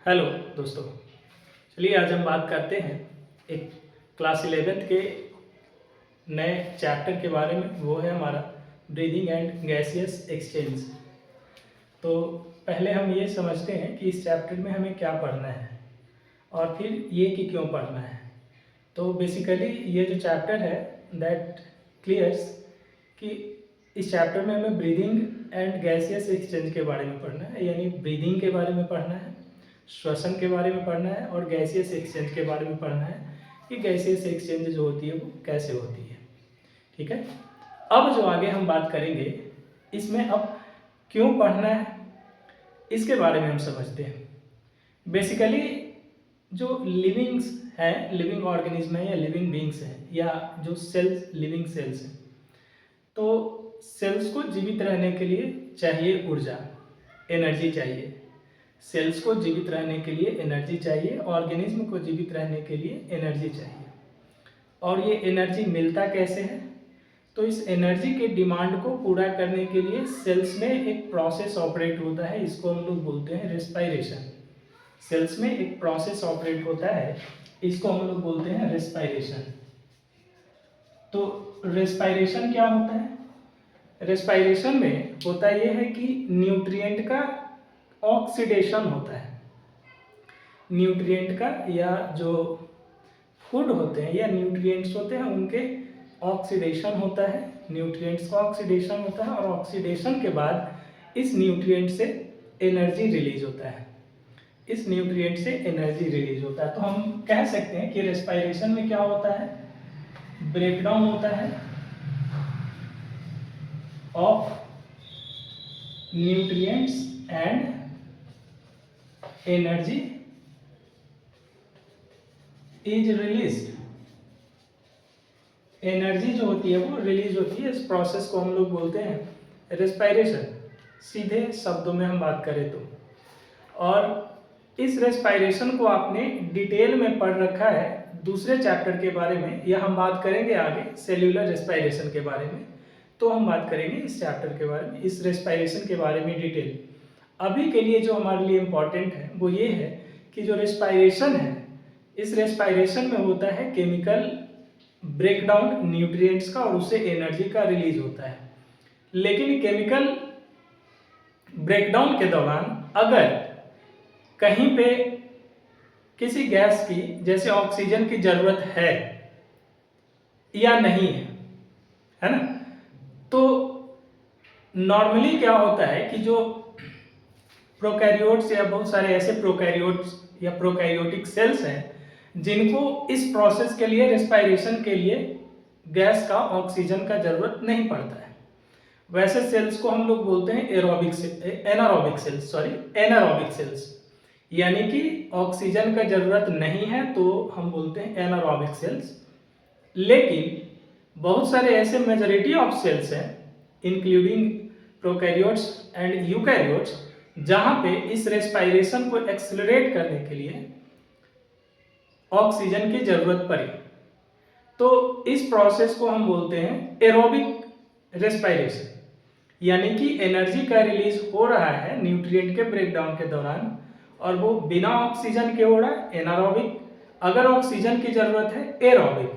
Hello दोस्तों, चलिए आज हम बात करते हैं एक क्लास 11th के नए चैप्टर के बारे में। वो है हमारा ब्रीदिंग एंड गैसियस एक्सचेंज। तो पहले हम ये समझते हैं कि इस चैप्टर में हमें क्या पढ़ना है और फिर ये कि क्यों पढ़ना है। तो बेसिकली ये जो चैप्टर है दैट क्लियर्स कि इस चैप्टर में हमें ब्रीदिंग एंड गैसियस एक्सचेंज के बारे में पढ़ना है, यानी ब्रीदिंग के बारे में पढ़ना है, श्वसन के बारे में पढ़ना है और गैसियस एक्सचेंज के बारे में पढ़ना है कि गैसियस एक्सचेंज जो होती है वो कैसे होती है। ठीक है, अब जो आगे हम बात करेंगे इसमें अब क्यों पढ़ना है इसके बारे में हम समझते हैं। बेसिकली जो लिविंग्स हैं, लिविंग ऑर्गेनिज्म है या लिविंग बींग्स हैं या जो सेल्स, लिविंग सेल्स हैं, तो सेल्स को जीवित रहने के लिए चाहिए ऊर्जा, एनर्जी चाहिए। सेल्स को जीवित रहने के लिए एनर्जी चाहिए, ऑर्गेनिज्म को जीवित रहने के लिए एनर्जी चाहिए। और ये एनर्जी मिलता कैसे है? तो इस एनर्जी के डिमांड को पूरा करने के लिए सेल्स में एक प्रोसेस ऑपरेट होता है, इसको हम लोग बोलते हैं रेस्पायरेशन। सेल्स में एक प्रोसेस ऑपरेट होता है, इसको हम लोग बोलते हैं रेस्पायरेशन। तो रेस्पायरेशन क्या होता है? रेस्पायरेशन में होता यह है कि न्यूट्रिएंट का ऑक्सीडेशन होता है। न्यूट्रिएंट का या जो फूड होते हैं या न्यूट्रिएंट्स होते हैं उनके ऑक्सीडेशन होता है, न्यूट्रिएंट्स का ऑक्सीडेशन होता है और ऑक्सीडेशन के बाद इस न्यूट्रिएंट से एनर्जी रिलीज होता है, इस न्यूट्रिएंट से एनर्जी रिलीज होता है। तो हम कह सकते हैं कि रेस्पायरेशन में क्या होता है? ब्रेकडाउन होता है of nutrients and energy is released. Energy जो होती है वो रिलीज होती है। इस प्रोसेस को हम लोग बोलते हैं रेस्पायरेशन, सीधे शब्दों में हम बात करें तो। और इस रेस्पायरेशन को आपने डिटेल में पढ़ रखा है दूसरे चैप्टर के बारे में, या हम बात करेंगे आगे सेल्यूलर रेस्पायरेशन के बारे में, तो हम बात करेंगे इस चैप्टर के बारे में, इस रेस्पायरेशन के बारे में डिटेल। अभी के लिए जो हमारे लिए इम्पॉर्टेंट है वो ये है कि जो रेस्पायरेशन है, इस रेस्पायरेशन में होता है केमिकल ब्रेकडाउन न्यूट्रिएंट्स का और उससे एनर्जी का रिलीज होता है। लेकिन केमिकल ब्रेकडाउन के दौरान अगर कहीं पे किसी गैस की, जैसे ऑक्सीजन की जरूरत है या नहीं है ना, तो नॉर्मली क्या होता है कि जो प्रोकैरियोट्स या बहुत सारे ऐसे प्रोकैरियोट्स या प्रोकैरियोटिक सेल्स हैं जिनको इस प्रोसेस के लिए, रेस्पायरेशन के लिए गैस का, ऑक्सीजन का जरूरत नहीं पड़ता है, वैसे सेल्स को हम लोग बोलते हैं एनारोबिक सेल्स। यानी कि ऑक्सीजन का जरूरत नहीं है तो हम बोलते हैं एनारोबिक सेल्स। लेकिन बहुत सारे ऐसे मेजॉरिटी ऑफ सेल्स हैं इंक्लूडिंग प्रोकैरियोट्स एंड यूकैरियोट्स जहां पे इस रेस्पायरेशन को एक्सेलरेट करने के लिए ऑक्सीजन की जरूरत पड़ी, तो इस प्रोसेस को हम बोलते हैं एरोबिक रेस्पायरेशन। यानी कि एनर्जी का रिलीज हो रहा है न्यूट्रिएंट के ब्रेकडाउन के दौरान और वो बिना ऑक्सीजन के हो रहा है, एनारोबिक। अगर ऑक्सीजन की जरूरत है, एरोबिक,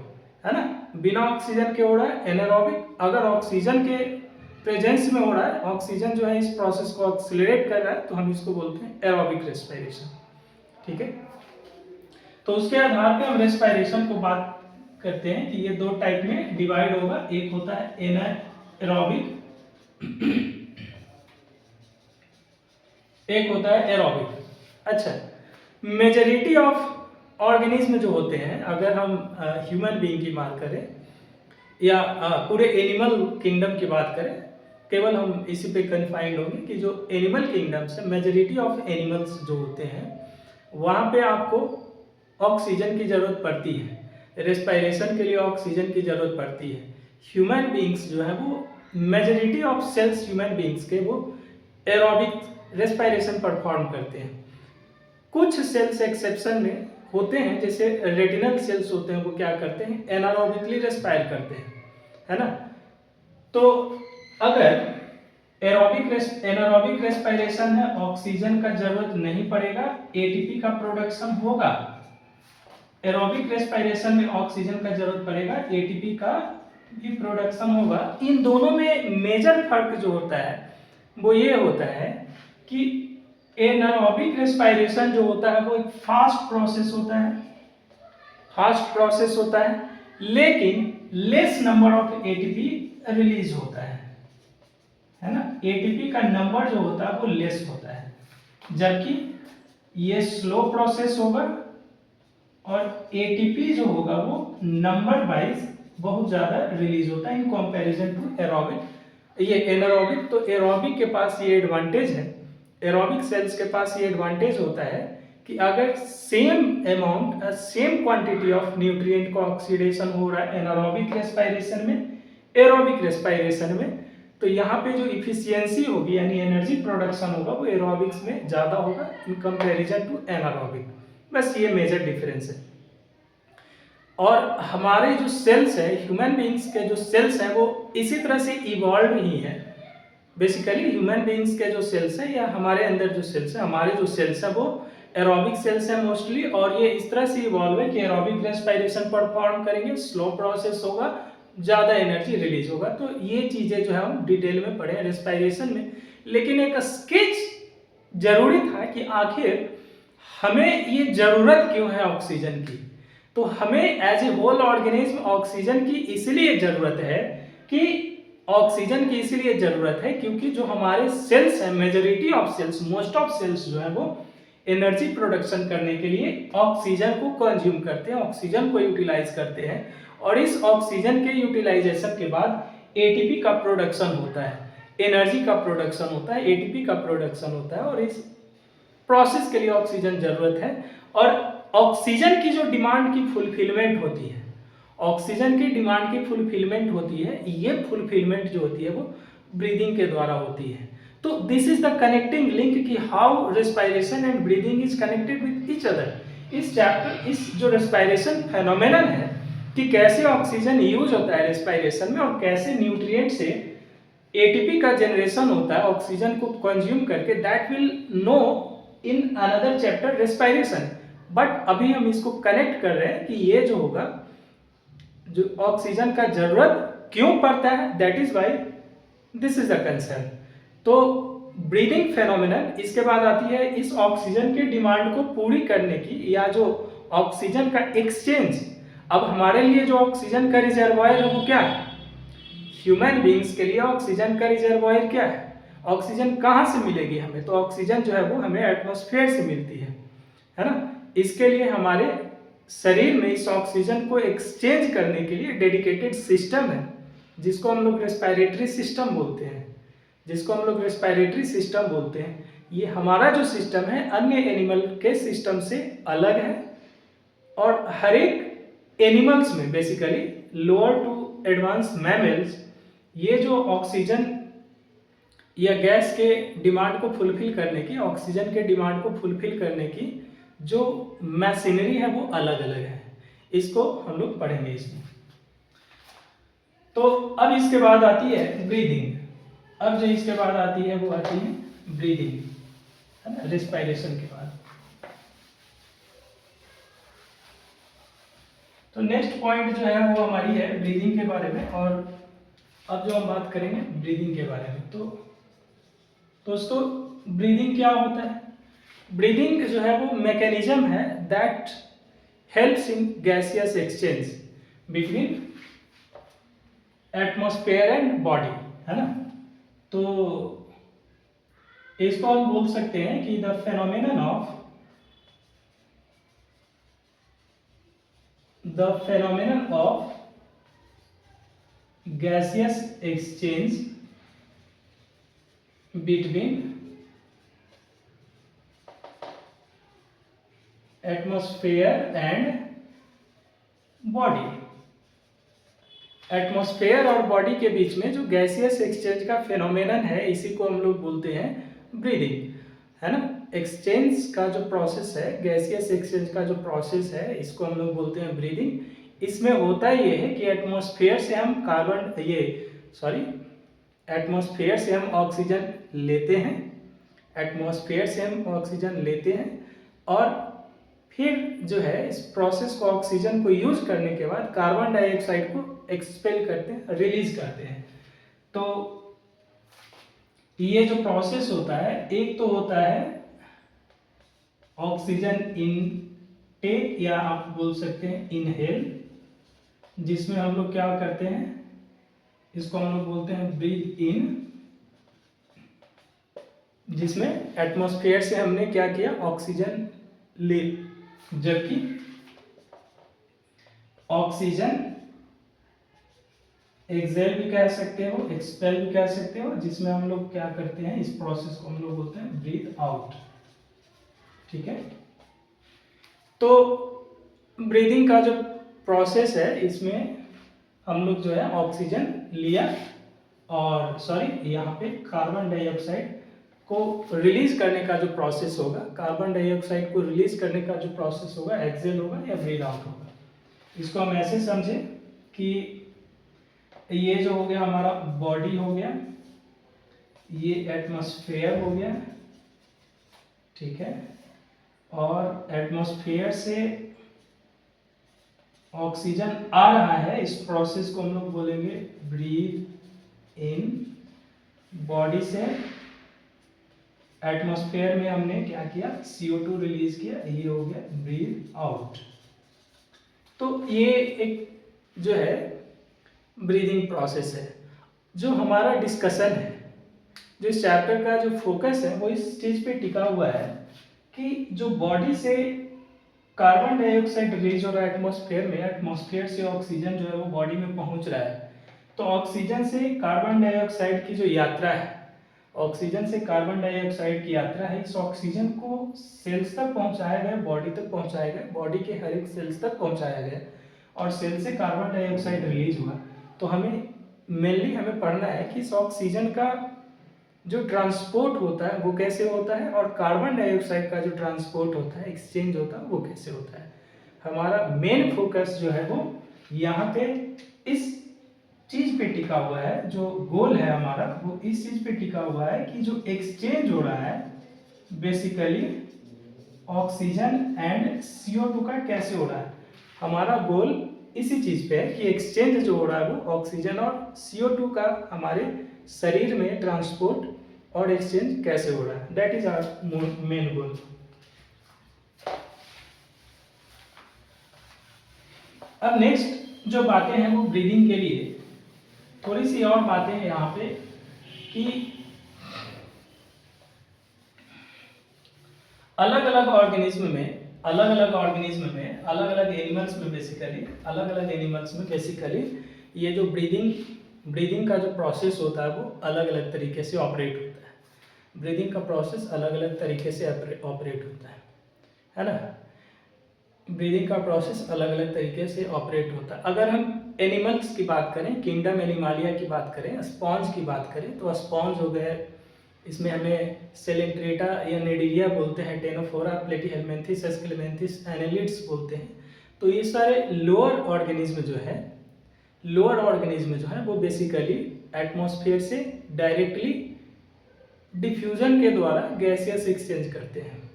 है ना, बिना ऑक्सीजन के हो रहा है एनारोबिक। अगर ऑक्सीजन के प्रेजेंस में हो रहा है, ऑक्सीजन जो है इस प्रोसेस को एक्सेलरेट कर रहा है, तो हम इसको बोलते हैं एरोबिक रेस्पायरेशन। ठीक है, तो उसके आधार पे हम रेस्पायरेशन को बात करते हैं कि ये दो टाइप में डिवाइड होगा। एक होता है एनारोबिक, एक होता है एरोबिक। अच्छा, मेजॉरिटी ऑफ ऑर्गेनिज्म जो होते हैं, अगर हम ह्यूमन बीइंग की बात करें या पूरे एनिमल किंगडम की बात करें, केवल हम इसी पे कन्फाइंड होंगे कि जो एनिमल किंगडम से मेजॉरिटी ऑफ एनिमल्स जो होते हैं वहाँ पे आपको ऑक्सीजन की जरूरत पड़ती है, रेस्पायरेशन के लिए ऑक्सीजन की जरूरत पड़ती है। ह्यूमन बीइंग्स जो है वो, majority of cells human beings के वो एरोबिक रेस्पायरेशन परफॉर्म करते हैं। कुछ सेल्स एक्सेप्शन में होते हैं, जैसे रेटिनल सेल्स होते हैं, वो क्या करते हैं, एनारोबिकली रेस्पायर करते हैं, है ना। तो अगर एनारोबिक रेस्पिरेशन है, ऑक्सीजन का जरूरत नहीं पड़ेगा, एटीपी का प्रोडक्शन होगा। एरोबिक रेस्पिरेशन में ऑक्सीजन का जरूरत पड़ेगा, एटीपी का भी प्रोडक्शन होगा। इन दोनों में मेजर फर्क जो होता है वो ये होता है कि एनारोबिक रेस्पिरेशन जो होता है वो एक फास्ट प्रोसेस होता है, फास्ट प्रोसेस होता है, लेकिन less number of ATP release होता है ना। एटीपी का नंबर जो होता है वो लेस होता है, जबकि ये स्लो प्रोसेस होगा और एटीपी जो होगा वो नंबर वाइज बहुत ज्यादा रिलीज होता है इन कंपैरिजन टू एरोबिक। ये एनारोबिक, तो एरोबिक के पास ये एडवांटेज है, एरोबिक सेल्स के पास ये एडवांटेज होता है कि अगर same amount same quantity of nutrient का ऑक्सीडेशन हो रहा है एनारोबिक रेस्पिरेशन में, एरोबिक रेस्पिरेशन में, तो यहाँ पे जो इफिशियंसी होगी यानी एनर्जी प्रोडक्शन होगा वो एरोबिक्स में ज़्यादा होगा इन कंपैरिजन टू एनारोबिक। बस ये मेजर डिफरेंस है। और हमारे जो सेल्स है, ह्यूमन बीइंग्स के जो सेल्स हैं वो इसी तरह से इवॉल्व ही हैं। बेसिकली ह्यूमन बीइंग्स के जो सेल्स हैं या हमारे अंदर जो सेल्स हैं, हमारे जो सेल्स हैं वो एरोबिक सेल्स हैं मोस्टली, और ये इस तरह से इवॉल्व है कि एरोबिक रेस्पिरेशन परफॉर्म करेंगे, स्लो प्रोसेस होगा, ज़्यादा एनर्जी रिलीज होगा। तो ये चीज़ें जो है हम डिटेल में पढ़े रेस्पिरेशन में, लेकिन एक स्केच जरूरी था कि आखिर हमें ये जरूरत क्यों है ऑक्सीजन की। तो हमें as a whole organism oxygen की इसलिए जरूरत है कि ऑक्सीजन की इसलिए जरूरत है क्योंकि जो हमारे सेल्स हैं, majority of cells, most of cells जो है वो एनर्जी प्रोडक्शन करने के लिए ऑक्सीजन को कंज्यूम करते हैं, ऑक्सीजन को यूटिलाइज करते हैं, और इस ऑक्सीजन के यूटिलाइजेशन के बाद एटीपी का प्रोडक्शन होता है, एनर्जी का प्रोडक्शन होता है, एटीपी का प्रोडक्शन होता है, और इस प्रोसेस के लिए ऑक्सीजन जरूरत है। और ऑक्सीजन की जो डिमांड की फुलफिलमेंट होती है, ऑक्सीजन की डिमांड की फुलफिलमेंट होती है, ये फुलफिलमेंट जो होती है वो ब्रीदिंग के द्वारा होती है। तो this is the connecting link कि how respiration and breathing is connected with each other. इस चैप्टर, इस जो रेस्पिरेशन फेनोमेनन है कि कैसे ऑक्सीजन यूज होता है रेस्पिरेशन में और कैसे न्यूट्रिएंट से एटीपी का जनरेशन होता है ऑक्सीजन को कंज्यूम करके, that will know in another chapter respiration. But अभी हम इसको कनेक्ट कर रहे हैं कि ये जो होगा, जो ऑक्सीजन का जरूरत क्यों पड़ता है, that is why this is the concern. तो ब्रीदिंग फेनोमेनन, इसके बाद आती है इस ऑक्सीजन की डिमांड को पूरी करने की, या जो ऑक्सीजन का एक्सचेंज। अब हमारे लिए जो ऑक्सीजन का रिजर्वायर है वो क्या है, ह्यूमन बीइंग्स के लिए ऑक्सीजन का रिजर्वायर क्या है, ऑक्सीजन कहाँ से मिलेगी हमें, तो ऑक्सीजन जो है वो हमें एटमॉस्फेयर से मिलती है ना। इसके लिए हमारे शरीर में इस ऑक्सीजन को एक्सचेंज करने के लिए डेडिकेटेड सिस्टम है, जिसको हम लोग रेस्पिरेटरी सिस्टम बोलते हैं, जिसको हम लोग रेस्पिरेटरी सिस्टम बोलते हैं। ये हमारा जो सिस्टम है अन्य एनिमल के सिस्टम से अलग है, और हर एक एनिमल्स में basically lower to advance mammals, ये जो ऑक्सीजन या गैस के डिमांड को फुलफिल करने की, ऑक्सीजन के डिमांड को फुलफिल करने की जो मशीनरी है वो अलग अलग है। इसको हम लोग पढ़ेंगे इसमें। तो अब इसके बाद आती है ब्रीदिंग। अब जो इसके बाद आती है वो आती है ब्रीदिंग, है ना, रेस्पिरेशन के बाद। तो नेक्स्ट पॉइंट जो है वो हमारी है ब्रीदिंग के बारे में, और अब जो हम बात करेंगे ब्रीदिंग के बारे में। तो दोस्तों ब्रीदिंग क्या होता है, ब्रीदिंग जो है वो मैकेनिज्म है that helps in gaseous exchange between atmosphere and body, है ना। तो इसको हम बोल सकते हैं कि the phenomenon of gaseous exchange between atmosphere and body। Atmosphere और बॉडी के बीच में जो गैसियस एक्सचेंज का फेनोमेनन है, इसी को हम लोग बोलते हैं ब्रीदिंग, है ना। एक्सचेंज का जो प्रोसेस है, गैसियस एक्सचेंज का जो प्रोसेस है, इसको हम लोग बोलते हैं ब्रीदिंग। इसमें होता ये है कि एटमॉस्फेयर से हम एटमॉस्फेयर से हम ऑक्सीजन लेते हैं, एटमॉस्फेयर से हम ऑक्सीजन लेते हैं और फिर जो है इस प्रोसेस को, ऑक्सीजन को यूज करने के बाद कार्बन डाइऑक्साइड को एक्सपेल करते हैं, रिलीज करते हैं। तो ये जो प्रोसेस होता है, एक तो होता है ऑक्सीजन इनटेक या आप बोल सकते हैं इनहेल, जिसमें हम लोग क्या करते हैं, इसको हम लोग बोलते हैं ब्रीथ इन, जिसमें एटमॉस्फेयर से हमने क्या किया, ऑक्सीजन ले, जबकि ऑक्सीजन एक्सेल भी कह सकते हो, एक्सपेल भी कह सकते हो, जिसमें हम लोग क्या करते हैं, इस प्रोसेस को हम लोग बोलते हैं ब्रीथ आउट। ठीक है, तो ब्रीदिंग का जो प्रोसेस है, इसमें हम लोग जो है ऑक्सीजन लिया और यहाँ पे कार्बन डाइऑक्साइड को रिलीज करने का जो प्रोसेस होगा, कार्बन डाइऑक्साइड को रिलीज करने का जो प्रोसेस होगा, एक्सेल होगा या ब्रीथ आउट होगा। इसको हम ऐसे समझे कि ये जो हो गया हमारा बॉडी हो गया, ये एटमॉस्फेयर हो गया, ठीक है, और एटमॉस्फेयर से ऑक्सीजन आ रहा है, इस प्रोसेस को हम लोग बोलेंगे ब्रीथ इन। बॉडी से एटमॉस्फेयर में हमने क्या किया, CO2 रिलीज किया, ये हो गया ब्रीथ आउट। तो ये एक जो है ब्रीदिंग प्रोसेस है। जो हमारा डिस्कशन है, जो इस चैप्टर का जो फोकस है, वो इस चीज पे टिका हुआ है कि जो बॉडी से कार्बन डाइऑक्साइड रिलीज हो रहा है एटमॉस्फेयर में, एटमॉस्फेयर से ऑक्सीजन जो है वो बॉडी में पहुंच रहा है, तो ऑक्सीजन से कार्बन डाइऑक्साइड की जो यात्रा है, ऑक्सीजन से कार्बन डाइऑक्साइड की यात्रा है, इस ऑक्सीजन को सेल्स तक पहुंचाया गया, बॉडी तक पहुंचाया गया, बॉडी के हर एक सेल्स तक पहुंचाया गया और सेल से कार्बन डाइऑक्साइड रिलीज हुआ। तो हमें मेनली हमें पढ़ना है कि इस ऑक्सीजन का जो ट्रांसपोर्ट होता है वो कैसे होता है, और कार्बन डाइऑक्साइड का जो ट्रांसपोर्ट होता है, एक्सचेंज होता है, वो कैसे होता है। हमारा मेन फोकस जो है वो यहाँ पे इस चीज पे टिका हुआ है, जो गोल है हमारा वो इस चीज पे टिका हुआ है कि जो एक्सचेंज हो रहा है बेसिकली ऑक्सीजन एंड CO2 का कैसे हो रहा है। हमारा गोल इसी चीज पे है कि एक्सचेंज जो हो रहा है वो ऑक्सीजन और CO2 का हमारे शरीर में ट्रांसपोर्ट और एक्सचेंज कैसे हो रहा है, that is our main goal. अब नेक्स्ट जो बातें हैं वो ब्रीदिंग के लिए थोड़ी सी और बातें हैं यहाँ पे कि अलग अलग ऑर्गेनिज्म में, अलग अलग एनिमल्स में बेसिकली ये जो ब्रीदिंग का जो प्रोसेस होता है वो अलग अलग तरीके से ऑपरेट होता है। ब्रीदिंग का प्रोसेस अलग अलग तरीके से ऑपरेट होता है ना। ब्रीदिंग का प्रोसेस अलग अलग तरीके से ऑपरेट होता है। अगर हम एनिमल्स की बात करें, किंगडम एनिमालिया की बात करें, स्पॉन्ज की बात करें, तो स्पॉन्ज हो गए, इसमें हमें सेलेंट्रेटा या नेडिलिया बोलते हैं, टेनोफोरा, प्लेटीहेलमिन्थिस, एस्क्लेमेंथिस, एनेलिड्स बोलते हैं। तो ये सारे लोअर ऑर्गेनिज्म जो है वो बेसिकली एटमॉस्फेयर से डायरेक्टली डिफ्यूजन के द्वारा गैसियस एक्सचेंज करते हैं।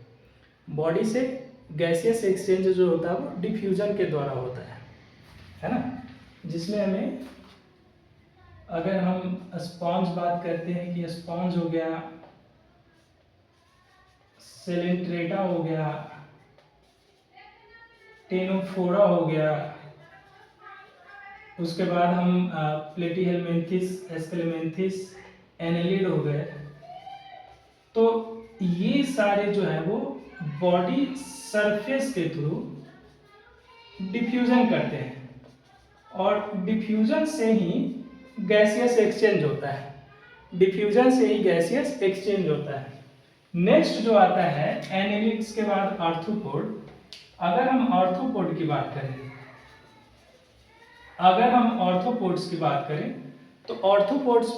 बॉडी से गैसियस एक्सचेंज जो होता है वो डिफ्यूजन के द्वारा होता है ना। जिसमें हमें, अगर हम स्पॉन्ज बात करते हैं कि स्पॉन्ज हो गया, सेलेंट्रेटा हो गया, टेनोफोरा हो गया, उसके बाद हम प्लेटीहेलमिन्थिस, एस्क्लेमेंथिस, एनेलिड हो गए। तो ये सारे जो है वो बॉडी सरफेस के थ्रू डिफ्यूजन करते हैं और डिफ्यूजन से ही गैसियस एक्सचेंज होता है, डिफ्यूजन से ही गैसियस एक्सचेंज होता है। नेक्स्ट जो आता है एनेलिड्स के बाद आर्थ्रोपोड। अगर हम आर्थ्रोपोड की बात करें, अगर हम आर्थ्रोपोड्स की बात करें तो आर्थ्रोपोड्स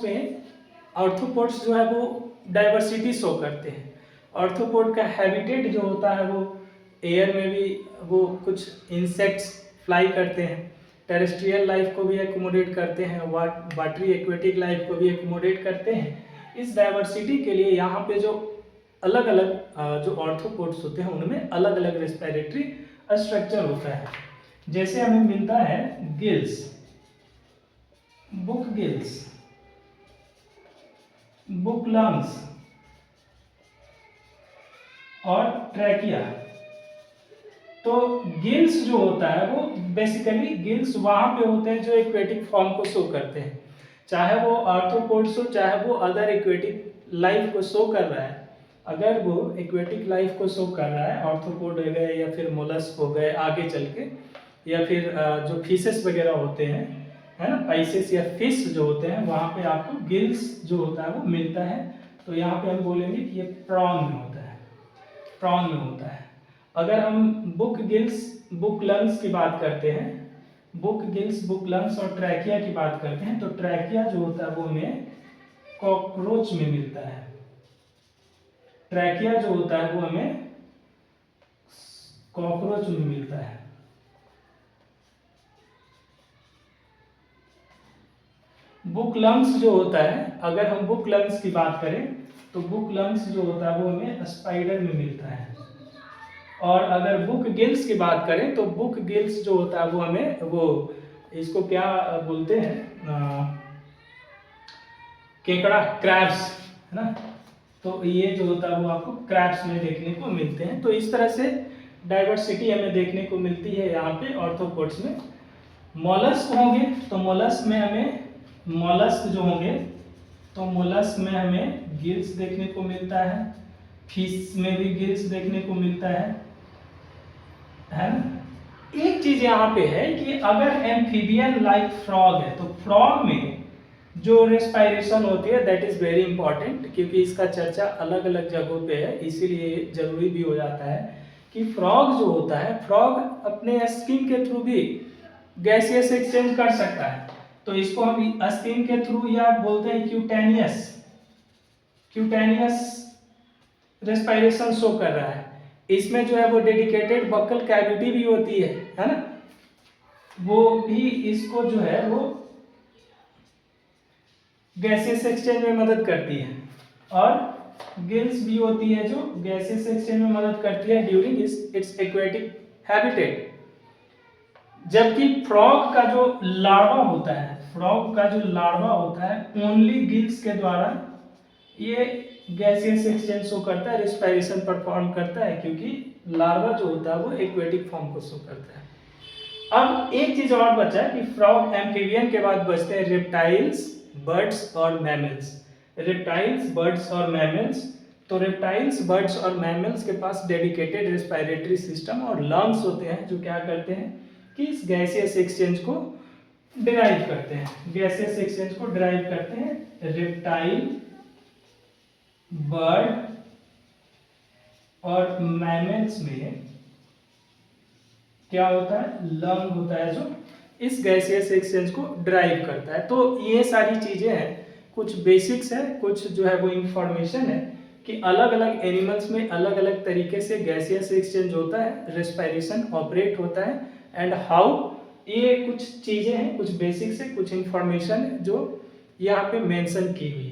जो है वो डाइवर्सिटी शो करते हैं। आर्थ्रोपोड का हैबिटेट जो होता है वो एयर में भी, वो कुछ इंसेक्ट्स फ्लाई करते हैं, टेरेस्ट्रियल लाइफ को भी एकोमोडेट करते हैं, वाटरी एक्वेटिक लाइफ को भी एकोमोडेट करते हैं। इस डाइवर्सिटी के लिए यहाँ पे जो अलग अलग जो ऑर्थ्रोपोड्स होते हैं उनमें अलग अलग रेस्पिरेटरी स्ट्रक्चर होता है। जैसे हमें मिलता है gills, book gills, book lungs और ट्रैकिया। तो गिल्स जो होता है वो बेसिकली गिल्स वहां पे होते हैं जो एक्वेटिक फॉर्म को शो करते हैं, चाहे वो आर्थ्रोपोड्स हो चाहे वो अदर एक्वेटिक लाइफ को शो कर रहा है। अगर वो एक्वेटिक लाइफ को शो कर रहा है, आर्थ्रोपोड हो गए या फिर मोलस्क हो गए आगे चल के, या फिर जो फिशेस वगैरह होते हैं, है ना, पाइसेस या फिश जो होते हैं, वहां पे आपको गिल्स जो होता है वो मिलता है। तो यहाँ पे हम बोलेंगे कि ये प्रॉन में होता है, प्रॉन में होता है। अगर हम बुक गिल्स, बुक लंग्स की बात करते हैं, बुक गिल्स, बुक लंग्स और ट्रैकिया की बात करते हैं, तो ट्रैकिया जो होता है वो हमें कॉकरोच में मिलता है। ट्रैकिया जो होता है वो हमें कॉकरोच में मिलता है। बुक लंग्स जो होता है, अगर हम बुक लंग्स की बात करें तो बुक लंग्स जो होता है वो हमें स्पाइडर में मिलता है। और अगर बुक गिल्स की बात करें तो बुक गिल्स जो होता है वो हमें वो इसको क्या बोलते हैं, केकड़ा, क्रैब्स, है ना। तो ये जो होता है वो आपको क्रैब्स में देखने को मिलते हैं। तो इस तरह से डाइवर्सिटी हमें देखने को मिलती है यहाँ पे ऑर्थ्रोपोड्स में। मोलस्क होंगे तो मोलस्क में हमें, मोलस्क जो होंगे तो मोलस्क में हमें गिल्स देखने को मिलता है, फिश में भी गिल्स देखने को मिलता है ना। एक चीज यहाँ पे है कि अगर एम्फीबियन लाइक फ्रॉग है तो फ्रॉग में जो रेस्पिरेशन होती है दैट इज वेरी इंपॉर्टेंट, क्योंकि इसका चर्चा अलग अलग जगहों पे है, इसीलिए जरूरी भी हो जाता है कि फ्रॉग जो होता है, फ्रॉग अपने स्किन के थ्रू भी गैसियस एक्सचेंज कर सकता है। तो इसको हम स्किन के थ्रू या बोलते हैं क्यूटेनियस, क्यूटेनियस रेस्पिरेशन शो कर रहा है। इसमें जो है वो डेडिकेटेड बक्कल कैविटी भी होती है ना, वो भी इसको जो है वो गैसेस एक्सचेंज में मदद करती है। और गिल्स भी होती है जो गैसेस एक्सचेंज में मदद करती है ड्यूरिंग इट्स एक्वेटिक हैबिटेट। जबकि फ्रॉग का जो लार्वा होता है, फ्रॉग का जो लार्वा होता है ओनली गिल्स के द्वारा ये गैसियस एक्सचेंज शो करता है, रेस्पिरेशन परफॉर्म करता है, क्योंकि लार्वा जो होता है वो एक्वेटिक फॉर्म को शो करता है। अब एक चीज और बचा है कि फ्रॉग एम्फीबियन के बाद बचते हैं रेप्टाइल्स, बर्ड्स और मैमल्स। रेप्टाइल्स, बर्ड्स और मैमल्स, तो रेप्टाइल्स, बर्ड्स और मैमल्स के पास डेडिकेटेड रेस्पिरेटरी सिस्टम और लंग्स होते हैं जो क्या करते हैं कि इस गैसियस एक्सचेंज को डिराइव करते हैं, गैसियस एक्सचेंज को डिराइव करते हैं। रेप्टाइल, बर्ड और मैमल्स में क्या होता है, लंग होता है जो इस गैसियस एक्सचेंज को ड्राइव करता है। तो ये सारी चीजें हैं, कुछ बेसिक्स है, कुछ जो है वो इंफॉर्मेशन है कि अलग अलग एनिमल्स में अलग अलग तरीके से गैसियस एक्सचेंज होता है, रेस्पिरेशन ऑपरेट होता है एंड हाउ, ये कुछ चीजें हैं, कुछ बेसिक्स है, कुछ इंफॉर्मेशन है जो यहाँ पे मेंशन की हुई है।